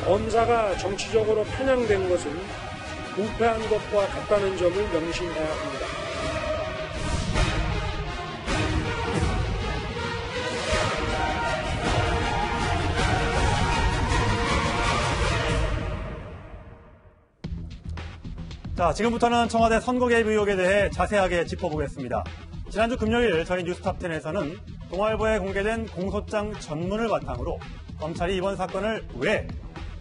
검사가 정치적으로 편향된 것은 부패한 것과 같다는 점을 명심해야 합니다. 자, 지금부터는 청와대 선거 개입 의혹에 대해 자세하게 짚어보겠습니다. 지난주 금요일 저희 뉴스탑10에서는 동아일보에 공개된 공소장 전문을 바탕으로 검찰이 이번 사건을 왜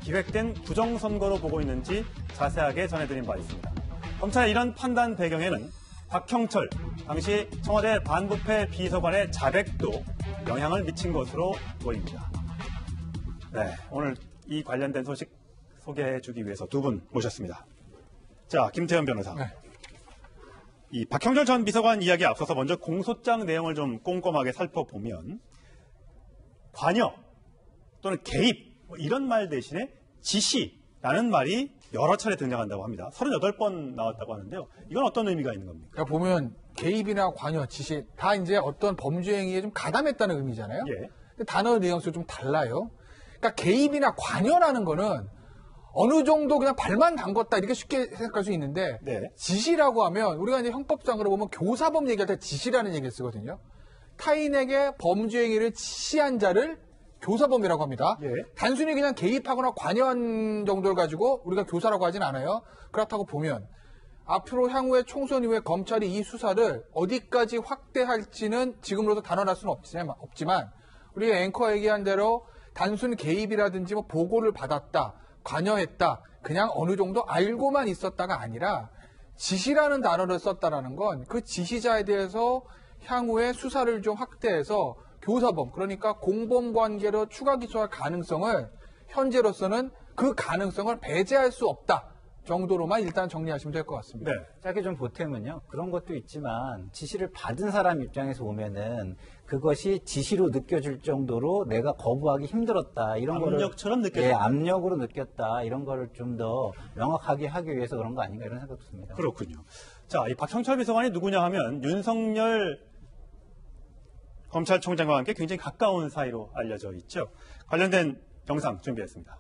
기획된 부정선거로 보고 있는지 자세하게 전해드린 바 있습니다. 검찰의 이런 판단 배경에는 박형철, 당시 청와대 반부패 비서관의 자백도 영향을 미친 것으로 보입니다. 네, 오늘 이 관련된 소식 소개해주기 위해서 두 분 모셨습니다. 자, 김태현 변호사. 네. 이 박형철 전 비서관 이야기에 앞서서 먼저 공소장 내용을 좀 꼼꼼하게 살펴보면 관여 또는 개입 이런 말 대신에 지시라는 말이 여러 차례 등장한다고 합니다. 38번 나왔다고 하는데요. 이건 어떤 의미가 있는 겁니까? 그러니까 보면 개입이나 관여, 지시 다 이제 어떤 범죄 행위에 좀 가담했다는 의미잖아요. 예. 근데 단어 뉘앙스가 좀 달라요. 그러니까 개입이나 관여라는 거는 어느 정도 그냥 발만 담궜다 이렇게 쉽게 생각할 수 있는데 네. 지시라고 하면 우리가 이제 형법상으로 보면 교사범 얘기할 때 지시라는 얘기를 쓰거든요. 타인에게 범죄 행위를 지시한 자를 교사범이라고 합니다. 예. 단순히 그냥 개입하거나 관여한 정도를 가지고 우리가 교사라고 하진 않아요. 그렇다고 보면 앞으로 향후에 총선 이후에 검찰이 이 수사를 어디까지 확대할지는 지금으로서 단언할 수는 없지만 우리가 앵커 얘기한 대로 단순히 개입이라든지 뭐 보고를 받았다, 관여했다, 그냥 어느 정도 알고만 있었다가 아니라 지시라는 단어를 썼다라는 건 그 지시자에 대해서 향후에 수사를 좀 확대해서 교사범, 그러니까 공범 관계로 추가 기소할 가능성을 현재로서는 그 가능성을 배제할 수 없다 정도로만 일단 정리하시면 될 것 같습니다. 네. 짧게 좀 보태면요. 그런 것도 있지만 지시를 받은 사람 입장에서 보면은 그것이 지시로 느껴질 정도로 내가 거부하기 힘들었다. 이런 거를 압력처럼 느껴졌다. 예, 압력으로 느꼈다. 이런 거를 좀 더 명확하게 하기 위해서 그런 거 아닌가 이런 생각도 듭니다. 그렇군요. 자, 이 박형철 비서관이 누구냐 하면 윤석열 검찰총장과 함께 굉장히 가까운 사이로 알려져 있죠. 관련된 영상 준비했습니다.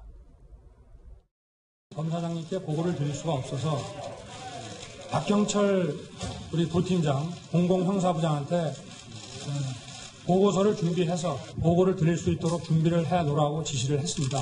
검사장님께 보고를 드릴 수가 없어서 박형철 우리 부팀장 공공형사부장한테 보고서를 준비해서 보고를 드릴 수 있도록 준비를 해놓으라고 지시를 했습니다.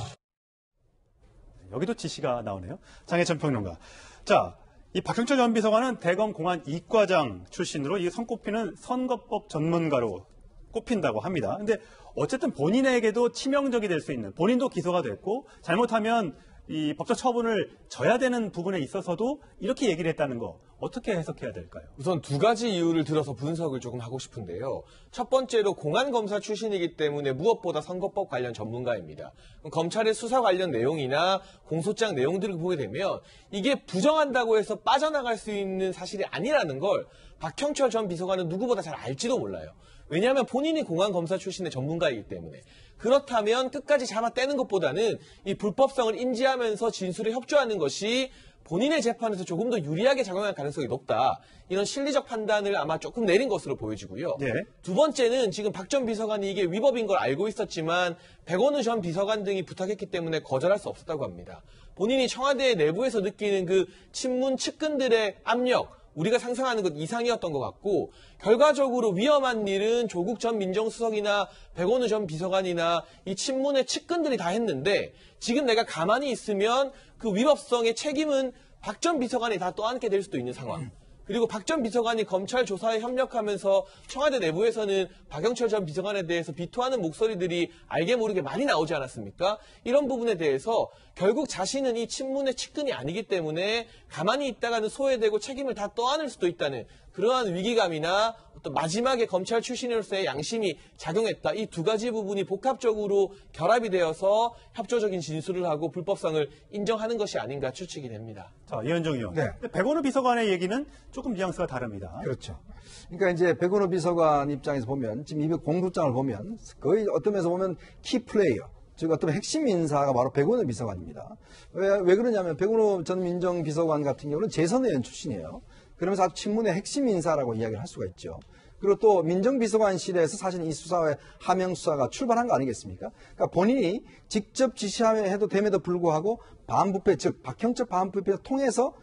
여기도 지시가 나오네요. 장혜천 평론가. 자, 이 박형철 전 비서관은 대검 공안 이과장 출신으로 이 손꼽히는 선거법 전문가로 꼽힌다고 합니다. 근데 어쨌든 본인에게도 치명적이 될 수 있는, 본인도 기소가 됐고 잘못하면 이 법적 처분을 져야 되는 부분에 있어서도 이렇게 얘기를 했다는 거 어떻게 해석해야 될까요? 우선 두 가지 이유를 들어서 분석을 조금 하고 싶은데요. 첫 번째로 공안검사 출신이기 때문에 무엇보다 선거법 관련 전문가입니다. 검찰의 수사 관련 내용이나 공소장 내용들을 보게 되면 이게 부정한다고 해서 빠져나갈 수 있는 사실이 아니라는 걸 박형철 전 비서관은 누구보다 잘 알지도 몰라요. 왜냐하면 본인이 공안검사 출신의 전문가이기 때문에. 그렇다면 끝까지 잡아떼는 것보다는 이 불법성을 인지하면서 진술에 협조하는 것이 본인의 재판에서 조금 더 유리하게 작용할 가능성이 높다. 이런 실리적 판단을 아마 조금 내린 것으로 보여지고요. 네. 두 번째는 지금 박 전 비서관이 이게 위법인 걸 알고 있었지만 백원우 전 비서관 등이 부탁했기 때문에 거절할 수 없었다고 합니다. 본인이 청와대 내부에서 느끼는 그 친문 측근들의 압력, 우리가 상상하는 것 이상이었던 것 같고 결과적으로 위험한 일은 조국 전 민정수석이나 백원우 전 비서관이나 이 친문의 측근들이 다 했는데 지금 내가 가만히 있으면 그 위법성의 책임은 박 전 비서관이 다 떠안게 될 수도 있는 상황. 그리고 박 전 비서관이 검찰 조사에 협력하면서 청와대 내부에서는 박형철 전 비서관에 대해서 비토하는 목소리들이 알게 모르게 많이 나오지 않았습니까? 이런 부분에 대해서 결국 자신은 이 친문의 측근이 아니기 때문에 가만히 있다가는 소외되고 책임을 다 떠안을 수도 있다는 그러한 위기감이나 어떤 마지막에 검찰 출신으로서의 양심이 작용했다. 이 두 가지 부분이 복합적으로 결합이 되어서 협조적인 진술을 하고 불법성을 인정하는 것이 아닌가 추측이 됩니다. 자, 이현정 의원. 네. 백원우 비서관의 얘기는 조금 뉘앙스가 다릅니다. 그렇죠. 그러니까 이제 백원호 비서관 입장에서 보면 지금 이 공소장을 보면 거의 어떤 면에서 보면 키 플레이어, 즉 어떤 핵심 인사가 바로 백원호 비서관입니다. 왜 그러냐면 백원호 전 민정비서관 같은 경우는 재선 의원 출신이에요. 그러면서 아주 친문의 핵심 인사라고 이야기를 할 수가 있죠. 그리고 또 민정비서관실에서 사실 이 수사의 하명 수사가 출발한 거 아니겠습니까? 그러니까 본인이 직접 지시해도 됨에도 불구하고 반부패, 즉 박형철 반부패를 통해서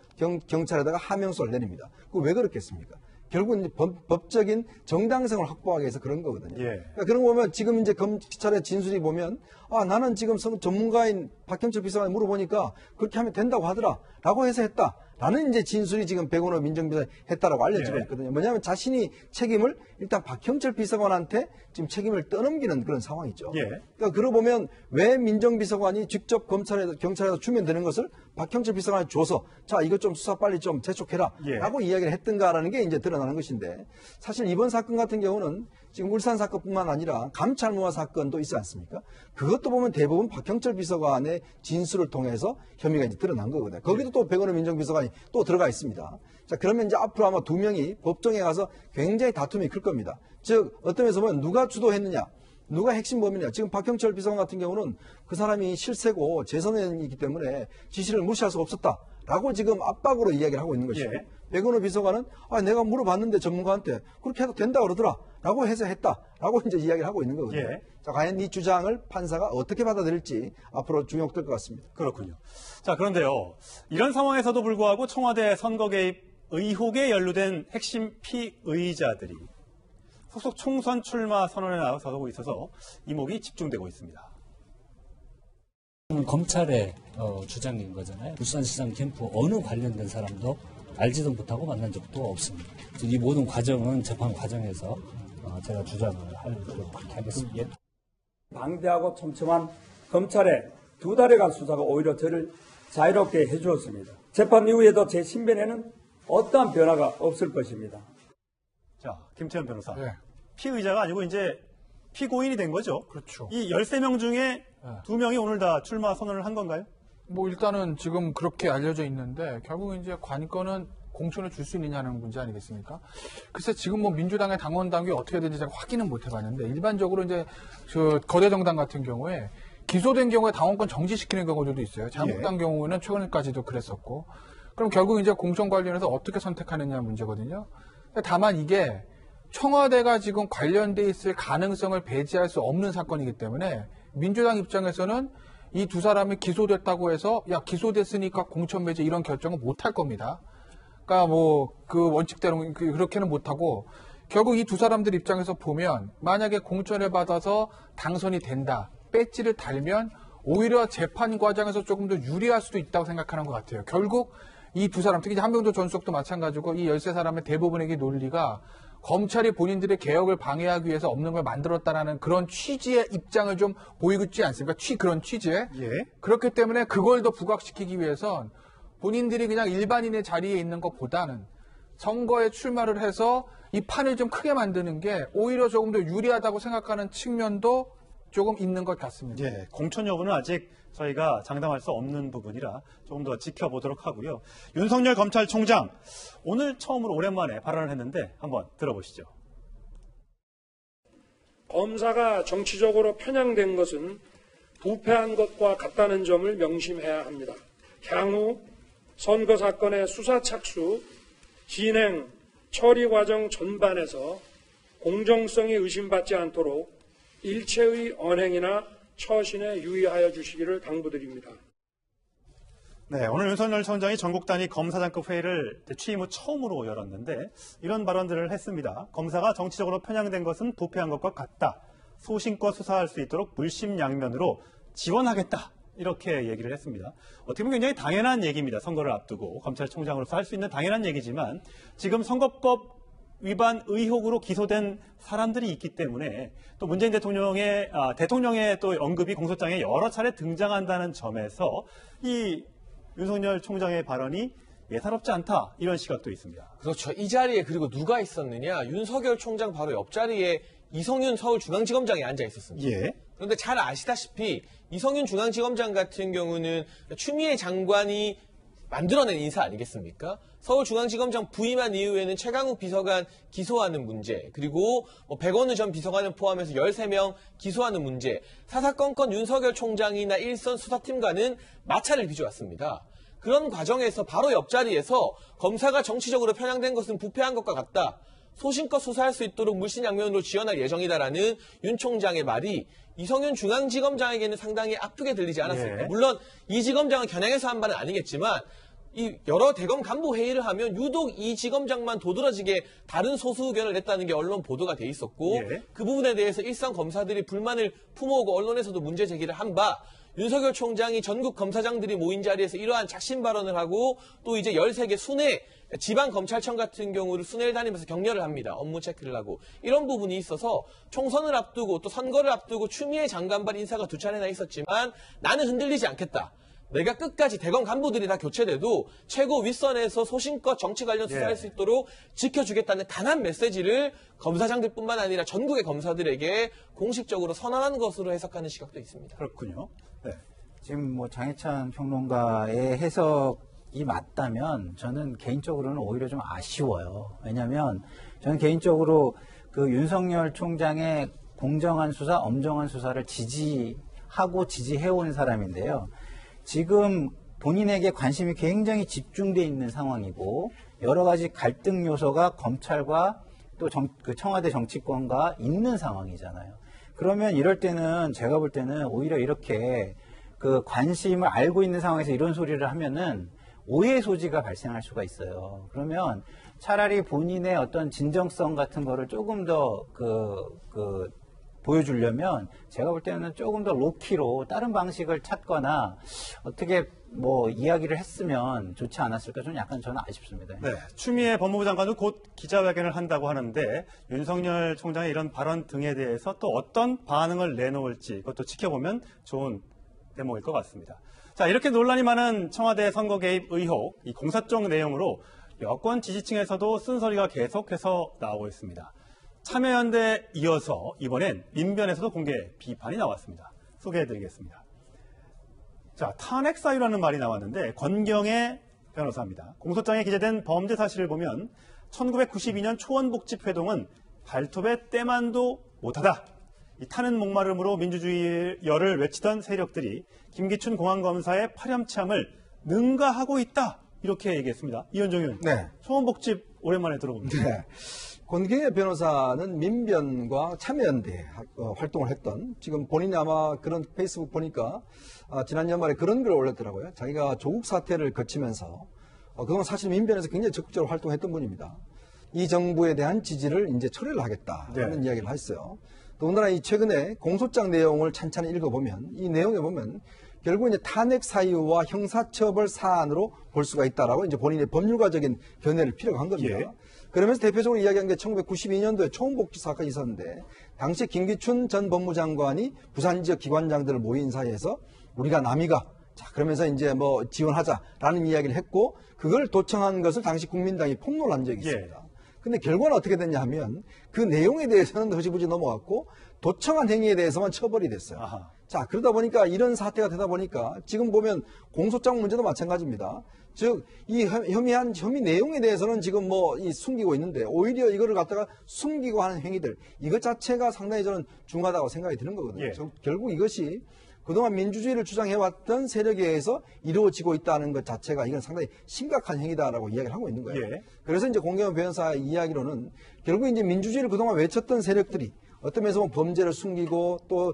경찰에다가 하명 수사를 내립니다. 그거 왜 그렇겠습니까? 결국은 법적인 정당성을 확보하기 위해서 그런 거거든요. 예. 그러니까 그런 거 보면 지금 이제 검찰의 진술이 보면 나는 지금 전문가인 박형철 비서관에 물어보니까 그렇게 하면 된다고 하더라 라고 해서 했다. 라는 이제 진술이 지금 백원호 민정비서관이 했다라고 알려지고 있거든요. 뭐냐면 자신이 책임을 일단 박형철 비서관한테 지금 책임을 떠넘기는 그런 상황이죠. 그러니까 그러고 보면 왜 민정비서관이 직접 경찰에서 주면 되는 것을 박형철 비서관한테 줘서 자, 이것 좀 수사 빨리 좀 재촉해라 라고 이야기를 했던가라는 게 이제 드러나는 것인데 사실 이번 사건 같은 경우는 지금 울산 사건뿐만 아니라 감찰무화 사건도 있지 않습니까? 그것도 보면 대부분 박형철 비서관의 진술을 통해서 혐의가 이제 드러난 거거든요. 거기도 또 백원호 민정비서관이 또 들어가 있습니다. 자, 그러면 이제 앞으로 아마 두 명이 법정에 가서 굉장히 다툼이 클 겁니다. 즉, 어떤 면에서 보면 누가 주도했느냐, 누가 핵심 범인이냐. 지금 박형철 비서관 같은 경우는 그 사람이 실세고 재선의원이기 때문에 지시를 무시할 수가 없었다라고 지금 압박으로 이야기를 하고 있는 것이고 백원호 비서관은 내가 물어봤는데 전문가한테 그렇게 해도 된다 그러더라 라고 해서 했다라고 이제 이야기를 하고 있는 거거든요. 자, 과연 이 주장을 판사가 어떻게 받아들일지 앞으로 주목될 것 같습니다. 그렇군요. 자, 그런데요. 이런 상황에서도 불구하고 청와대 선거 개입 의혹에 연루된 핵심 피의자들이 소속 총선 출마 선언에 나서고 있어서 이목이 집중되고 있습니다. 검찰의 주장인 거잖아요. 울산시장 캠프 어느 관련된 사람도 알지도 못하고 만난 적도 없습니다. 이 모든 과정은 재판 과정에서 제가 주장을 하도록 하겠습니다. 방대하고 촘촘한 검찰의 2달여간 수사가 오히려 저를 자유롭게 해주었습니다. 재판 이후에도 제 신변에는 어떠한 변화가 없을 것입니다. 자, 김태현 변호사. 네. 피의자가 아니고 이제 피고인이 된 거죠. 그렇죠. 이 13명 중에 2명이 오늘 다 출마 선언을 한 건가요? 뭐 일단은 지금 그렇게 알려져 있는데 결국 이제 관건은 공천을 줄 수 있느냐는 문제 아니겠습니까? 글쎄 지금 뭐 민주당의 당원 당규 어떻게 되는지 제가 확인은 못 해봤는데 일반적으로 이제 저 거대 정당 같은 경우에 기소된 경우에 당원권 정지시키는 경우들도 있어요. 자유한국당 경우는 최근까지도 그랬었고 그럼 결국 이제 공천 관련해서 어떻게 선택하느냐 문제거든요. 다만 이게 청와대가 지금 관련돼 있을 가능성을 배제할 수 없는 사건이기 때문에 민주당 입장에서는 이 두 사람이 기소됐다고 해서 야 기소됐으니까 공천 배제 이런 결정은 못 할 겁니다. 그러니까 뭐 그 원칙대로 그렇게는 못 하고 결국 이 두 사람들 입장에서 보면 만약에 공천을 받아서 당선이 된다, 배지를 달면 오히려 재판 과정에서 조금 더 유리할 수도 있다고 생각하는 것 같아요. 결국 이 두 사람, 특히 한병조 전 수석도 마찬가지고 이 13사람의 대부분의 논리가 검찰이 본인들의 개혁을 방해하기 위해서 없는 걸 만들었다라는 그런 취지의 입장을 좀 보이고 있지 않습니까? 그런 취지에. 그렇기 때문에 그걸 더 부각시키기 위해선 본인들이 그냥 일반인의 자리에 있는 것보다는 선거에 출마를 해서 이 판을 좀 크게 만드는 게 오히려 조금 더 유리하다고 생각하는 측면도 조금 있는 것 같습니다. 공천 여부는 아직 저희가 장담할 수 없는 부분이라 조금 더 지켜보도록 하고요. 윤석열 검찰총장 오늘 처음으로 오랜만에 발언을 했는데 한번 들어보시죠. 검사가 정치적으로 편향된 것은 부패한 것과 같다는 점을 명심해야 합니다. 향후 선거 사건의 수사 착수, 진행, 처리 과정 전반에서 공정성이 의심받지 않도록 일체의 언행이나 처신에 유의하여 주시기를 당부드립니다. 네, 오늘 윤석열 총장이 전국 단위 검사장급 회의를 취임 후 처음으로 열었는데 이런 발언들을 했습니다. 검사가 정치적으로 편향된 것은 부패한 것과 같다. 소신껏 수사할 수 있도록 물심양면으로 지원하겠다. 이렇게 얘기를 했습니다. 어떻게 보면 굉장히 당연한 얘기입니다. 선거를 앞두고 검찰총장으로서 할 수 있는 당연한 얘기지만 지금 선거법 위반 의혹으로 기소된 사람들이 있기 때문에 또 문재인 대통령의 또 언급이 공소장에 여러 차례 등장한다는 점에서 이 윤석열 총장의 발언이 예사롭지 않다 이런 시각도 있습니다. 그렇죠. 이 자리에 그리고 누가 있었느냐? 윤석열 총장 바로 옆자리에 이성윤 서울중앙지검장이 앉아 있었습니다. 예. 그런데 잘 아시다시피 이성윤 중앙지검장 같은 경우는 추미애 장관이 만들어낸 인사 아니겠습니까? 서울중앙지검장 부임한 이후에는 최강욱 비서관 기소하는 문제, 그리고 백원우 전 비서관을 포함해서 13명 기소하는 문제, 사사건건 윤석열 총장이나 일선 수사팀과는 마찰을 빚어왔습니다. 그런 과정에서 바로 옆자리에서 검사가 정치적으로 편향된 것은 부패한 것과 같다. 소신껏 수사할 수 있도록 물신양면으로 지원할 예정이다라는 윤 총장의 말이 이성윤 중앙지검장에게는 상당히 아프게 들리지 않았습니까? 예. 물론 이 지검장은 겨냥해서 한 말은 아니겠지만 이 여러 대검 간부 회의를 하면 유독 이 지검장만 도드라지게 다른 소수 의견을 냈다는 게 언론 보도가 돼 있었고 예. 그 부분에 대해서 일선 검사들이 불만을 품어오고 언론에서도 문제 제기를 한 바 윤석열 총장이 전국 검사장들이 모인 자리에서 이러한 작심 발언을 하고 또 이제 13개 순회 지방검찰청 같은 경우를 순회를 다니면서 격려를 합니다. 업무 체크를 하고. 이런 부분이 있어서 총선을 앞두고 또 선거를 앞두고 추미애 장관발 인사가 두 차례나 있었지만 나는 흔들리지 않겠다. 내가 끝까지 대검 간부들이 다 교체돼도 최고 윗선에서 소신껏 정치 관련 수사할 예. 수 있도록 지켜주겠다는 단 한 메시지를 검사장들뿐만 아니라 전국의 검사들에게 공식적으로 선언한 것으로 해석하는 시각도 있습니다. 그렇군요. 네. 지금 뭐 장해찬 평론가의 해석이 맞다면 저는 개인적으로는 오히려 좀 아쉬워요. 왜냐하면 저는 개인적으로 그 윤석열 총장의 공정한 수사, 엄정한 수사를 지지해온 사람인데요. 지금 본인에게 관심이 굉장히 집중돼 있는 상황이고 여러 가지 갈등 요소가 검찰과 또 그 청와대 정치권과 있는 상황이잖아요. 그러면 이럴 때는 제가 볼 때는 오히려 이렇게 그 관심을 알고 있는 상황에서 이런 소리를 하면은 오해 소지가 발생할 수가 있어요. 그러면 차라리 본인의 어떤 진정성 같은 거를 조금 더 보여주려면 제가 볼 때는 조금 더 로키로 다른 방식을 찾거나 어떻게 뭐 이야기를 했으면 좋지 않았을까 저는 약간 저는 아쉽습니다. 네, 추미애 법무부 장관도 곧 기자회견을 한다고 하는데 윤석열 총장의 이런 발언 등에 대해서 또 어떤 반응을 내놓을지 그것도 지켜보면 좋은 대목일 것 같습니다. 자, 이렇게 논란이 많은 청와대 선거 개입 의혹, 이 공사 쪽 내용으로 여권 지지층에서도 쓴소리가 계속해서 나오고 있습니다. 참여연대에 이어서 이번엔 민변에서도 공개 비판이 나왔습니다. 소개해드리겠습니다. 자, 탄핵 사유라는 말이 나왔는데 권경애 변호사입니다. 공소장에 기재된 범죄 사실을 보면 1992년 초원복집회동은 발톱의 때만도 못하다. 이 타는 목마름으로 민주주의 열을 외치던 세력들이 김기춘 공안검사의 파렴치함을 능가하고 있다. 이렇게 얘기했습니다. 이현정 의원. 네. 초원복집 오랜만에 들어봅니다. 네. 권경애 변호사는 민변과 참여연대 활동을 했던 지금 본인이 아마 그런 페이스북 보니까 지난 연말에 그런 글을 올렸더라고요. 자기가 조국 사태를 거치면서 그동안 사실 민변에서 굉장히 적극적으로 활동했던 분입니다. 이 정부에 대한 지지를 이제 철회를 하겠다라는 네. 이야기를 했어요. 더군다나 이 최근에 공소장 내용을 찬찬히 읽어보면 이 내용에 보면 결국 이제 탄핵 사유와 형사처벌 사안으로 볼 수가 있다라고 이제 본인의 법률가적인 견해를 필요로 한 겁니다. 예. 그러면서 대표적으로 이야기한 게 1992년도에 초원복지 사건이 있었는데 당시 김기춘 전 법무장관이 부산 지역 기관장들을 모인 사이에서 우리가 남이가 자 그러면서 이제 뭐 지원하자라는 이야기를 했고 그걸 도청한 것을 당시 국민당이 폭로한 적이 있습니다. 예. 근데 결과는 어떻게 됐냐 하면 그 내용에 대해서는 흐지부지 넘어갔고 도청한 행위에 대해서만 처벌이 됐어요. 아하. 자, 그러다 보니까 이런 사태가 되다 보니까 지금 보면 공소장 문제도 마찬가지입니다. 즉, 이 혐의 내용에 대해서는 지금 뭐 숨기고 있는데 오히려 이거를 갖다가 숨기고 하는 행위들 이것 자체가 상당히 저는 중하다고 생각이 드는 거거든요. 예. 결국 이것이 그동안 민주주의를 주장해왔던 세력에 의해서 이루어지고 있다는 것 자체가 이건 상당히 심각한 행위다라고 이야기를 하고 있는 거예요. 예. 그래서 이제 공경원 변호사 이야기로는 결국 이제 민주주의를 그동안 외쳤던 세력들이 어떤 면에서 보면 범죄를 숨기고 또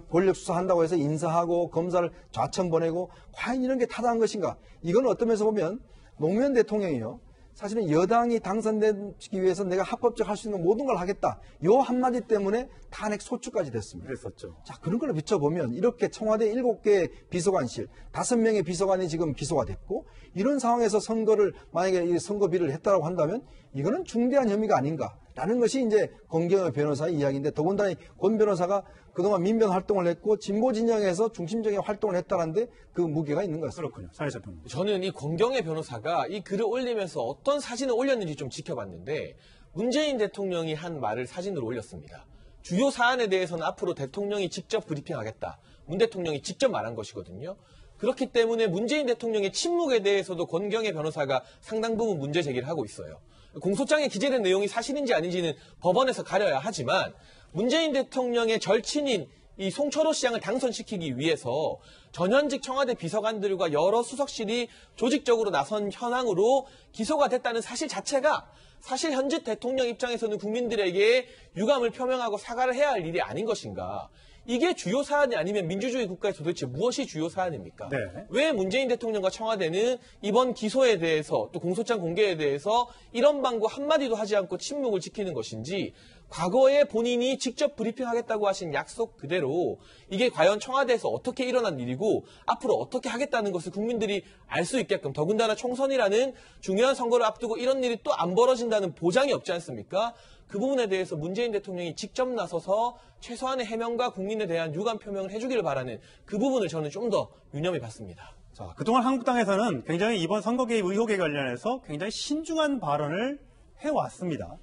권력 수사한다고 해서 인사하고 검사를 좌천 보내고 과연 이런 게 타당한 것인가? 이건 어떤 면에서 보면 노무현 대통령이요. 사실은 여당이 당선되기 위해서 내가 합법적 할 수 있는 모든 걸 하겠다. 요 한마디 때문에 탄핵 소추까지 됐습니다. 그랬었죠. 자, 그런 걸 비춰보면 이렇게 청와대 7개 비서관실 5명의 비서관이 지금 기소가 됐고 이런 상황에서 선거를 만약에 이 선거비를 했다라고 한다면 이거는 중대한 혐의가 아닌가. 라는 것이 이제 권경의 변호사의 이야기인데 더군다나 권 변호사가 그동안 민변 활동을 했고 진보 진영에서 중심적인 활동을 했다는데 그 무게가 있는 것 같습니다. 그렇군요. 사회자 평론. 저는 이 권경의 변호사가 이 글을 올리면서 어떤 사진을 올렸는지 좀 지켜봤는데 문재인 대통령이 한 말을 사진으로 올렸습니다. 주요 사안에 대해서는 앞으로 대통령이 직접 브리핑하겠다. 문 대통령이 직접 말한 것이거든요. 그렇기 때문에 문재인 대통령의 침묵에 대해서도 권경의 변호사가 상당 부분 문제 제기를 하고 있어요. 공소장에 기재된 내용이 사실인지 아닌지는 법원에서 가려야 하지만 문재인 대통령의 절친인 이 송철호 시장을 당선시키기 위해서 전현직 청와대 비서관들과 여러 수석실이 조직적으로 나선 현황으로 기소가 됐다는 사실 자체가 사실 현직 대통령 입장에서는 국민들에게 유감을 표명하고 사과를 해야 할 일이 아닌 것인가. 이게 주요 사안이 아니면 민주주의 국가에서 도대체 무엇이 주요 사안입니까? 네. 왜 문재인 대통령과 청와대는 이번 기소에 대해서 또 공소장 공개에 대해서 이런 방구 한마디도 하지 않고 침묵을 지키는 것인지 과거에 본인이 직접 브리핑하겠다고 하신 약속 그대로 이게 과연 청와대에서 어떻게 일어난 일이고 앞으로 어떻게 하겠다는 것을 국민들이 알 수 있게끔 더군다나 총선이라는 중요한 선거를 앞두고 이런 일이 또 안 벌어진다는 보장이 없지 않습니까? 그 부분에 대해서 문재인 대통령이 직접 나서서 최소한의 해명과 국민에 대한 유감 표명을 해주기를 바라는 그 부분을 저는 좀 더 유념해 봤습니다. 자, 그동안 한국당에서는 굉장히 이번 선거 개입 의혹에 관련해서 굉장히 신중한 발언을 해왔습니다.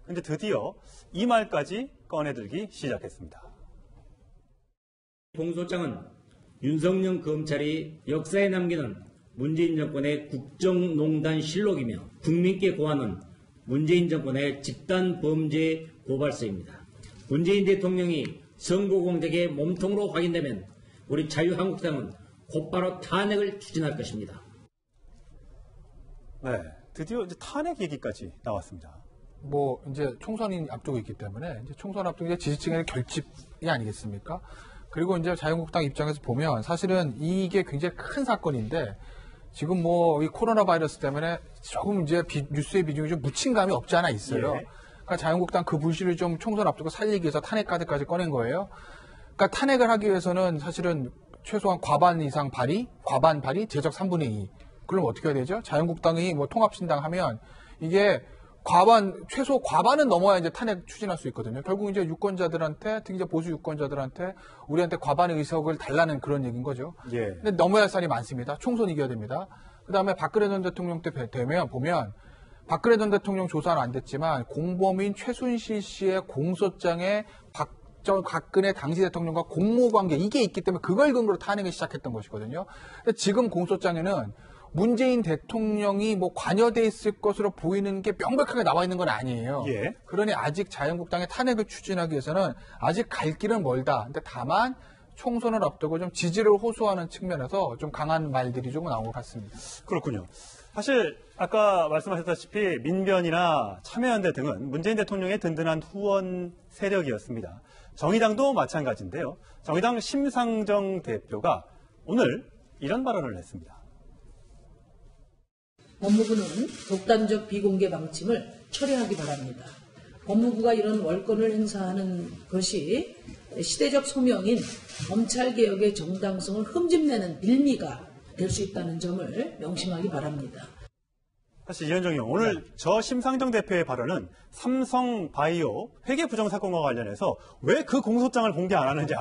근데 드디어 이 말까지 꺼내들기 시작했습니다. 공소장은 윤석열 검찰이 역사에 남기는 문재인 정권의 국정농단 실록이며 국민께 고하는 문재인 정권의 집단 범죄 고발서입니다. 문재인 대통령이 선거 공작의 몸통으로 확인되면 우리 자유한국당은 곧바로 탄핵을 추진할 것입니다. 네, 드디어 이제 탄핵 얘기까지 나왔습니다. 뭐 이제 총선이 앞두고 있기 때문에 이제 총선 앞두고 이제 지지층의 결집이 아니겠습니까? 그리고 이제 자유한국당 입장에서 보면 사실은 이게 굉장히 큰 사건인데 지금 뭐 이 코로나 바이러스 때문에 조금 이제 뉴스의 비중이 좀 묻힌 감이 없지 않아 있어요. 예. 그러니까 자유한국당 그 불씨를 좀 총선 앞두고 살리기 위해서 탄핵 카드까지 꺼낸 거예요. 그러니까 탄핵을 하기 위해서는 사실은 최소한 과반 이상 발의, 과반 발의, 제적 3분의 2. 그럼 어떻게 해야 되죠? 자유한국당이 뭐 통합신당 하면 이게 최소 과반은 넘어야 이제 탄핵 추진할 수 있거든요. 결국 이제 유권자들한테, 특히 이제 보수 유권자들한테 우리한테 과반의 의석을 달라는 그런 얘기인 거죠. 예. 근데 넘어야 할 사안이 많습니다. 총선 이겨야 됩니다. 그 다음에 박근혜 전 대통령 때 되면 보면 박근혜 전 대통령 조사는 안 됐지만 공범인 최순실 씨의 공소장에 박근혜 당시 대통령과 공모관계 이게 있기 때문에 그걸 근거로 탄핵을 시작했던 것이거든요. 근데 지금 공소장에는 문재인 대통령이 뭐 관여돼 있을 것으로 보이는 게 명백하게 나와 있는 건 아니에요. 예. 그러니 아직 자유한국당의 탄핵을 추진하기 위해서는 아직 갈 길은 멀다. 근데 다만 총선을 앞두고 좀 지지를 호소하는 측면에서 좀 강한 말들이 좀 나온 것 같습니다. 그렇군요. 사실 아까 말씀하셨다시피 민변이나 참여연대 등은 문재인 대통령의 든든한 후원 세력이었습니다. 정의당도 마찬가지인데요. 정의당 심상정 대표가 오늘 이런 발언을 했습니다. 법무부는 독단적 비공개 방침을 철회하기 바랍니다. 법무부가 이런 월권을 행사하는 것이 시대적 소명인 검찰개혁의 정당성을 흠집내는 빌미가 될 수 있다는 점을 명심하기 바랍니다. 사실 이현정 의원, 오늘 저 심상정 대표의 발언은 삼성바이오 회계 부정 사건과 관련해서 왜 그 공소장을 공개 안 하는지,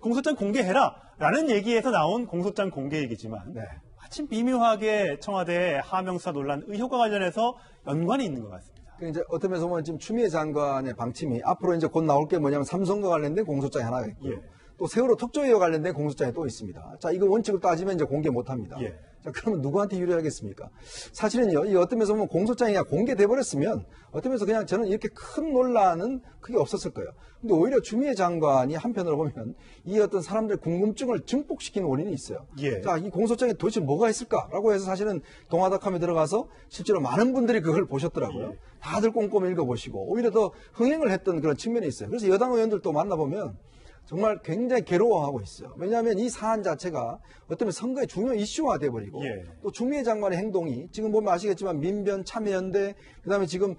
공소장 공개해라! 라는 얘기에서 나온 공소장 공개 얘기지만, 마침 미묘하게 청와대 하명수사 논란 의혹과 관련해서 연관이 있는 것 같습니다. 이제 어떤 면에서 보면 지금 추미애 장관의 방침이 앞으로 이제 곧 나올 게 뭐냐면 삼성과 관련된 공소장이 하나가 있고요. 예. 또 세월호 특조위와 관련된 공소장이 또 있습니다. 자, 이거 원칙을 따지면 이제 공개 못 합니다. 예. 자, 그러면 누구한테 유리하겠습니까? 사실은요, 이 어떤 면에서 보면 공소장이 그냥 공개돼 버렸으면 어떤 면에서 그냥 저는 이렇게 큰 논란은 크게 없었을 거예요. 근데 오히려 추미애 장관이 한편으로 보면 이 어떤 사람들의 궁금증을 증폭시키는 원인이 있어요. 예. 자, 이 공소장에 도대체 뭐가 있을까라고 해서 사실은 동아닷컴에 들어가서 실제로 많은 분들이 그걸 보셨더라고요. 예. 다들 꼼꼼히 읽어보시고 오히려 더 흥행을 했던 그런 측면이 있어요. 그래서 여당 의원들도 만나보면 정말 굉장히 괴로워하고 있어요. 왜냐하면 이 사안 자체가 어쩌면 선거의 중요 이슈화 돼버리고 예. 또 추미애 장관의 행동이 지금 보면 아시겠지만 민변, 참여연대 그다음에 지금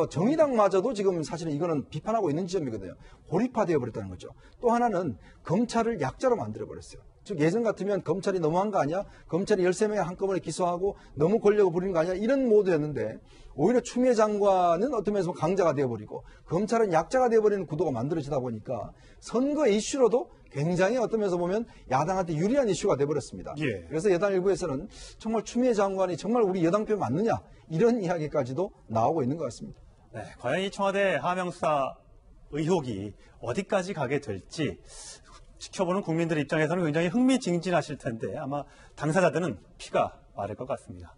정의당마저도 지금 사실은 이거는 비판하고 있는 지점이거든요. 고립화되어 버렸다는 거죠. 또 하나는 검찰을 약자로 만들어 버렸어요. 즉 예전 같으면 검찰이 너무한 거 아니야? 검찰이 13명에 한꺼번에 기소하고 너무 권력을 부리는 거 아니야? 이런 모드였는데 오히려 추미애 장관은 어떤 면에서 강자가 되어버리고 검찰은 약자가 되어버리는 구도가 만들어지다 보니까 선거 이슈로도 굉장히 어떤 면에서 보면 야당한테 유리한 이슈가 돼버렸습니다. 예. 그래서 여당 일부에서는 정말 추미애 장관이 정말 우리 여당표 맞느냐 이런 이야기까지도 나오고 있는 것 같습니다. 네, 과연 이 청와대 하명수사 의혹이 어디까지 가게 될지 지켜보는 국민들 입장에서는 굉장히 흥미진진하실 텐데 아마 당사자들은 피가 마를 것 같습니다.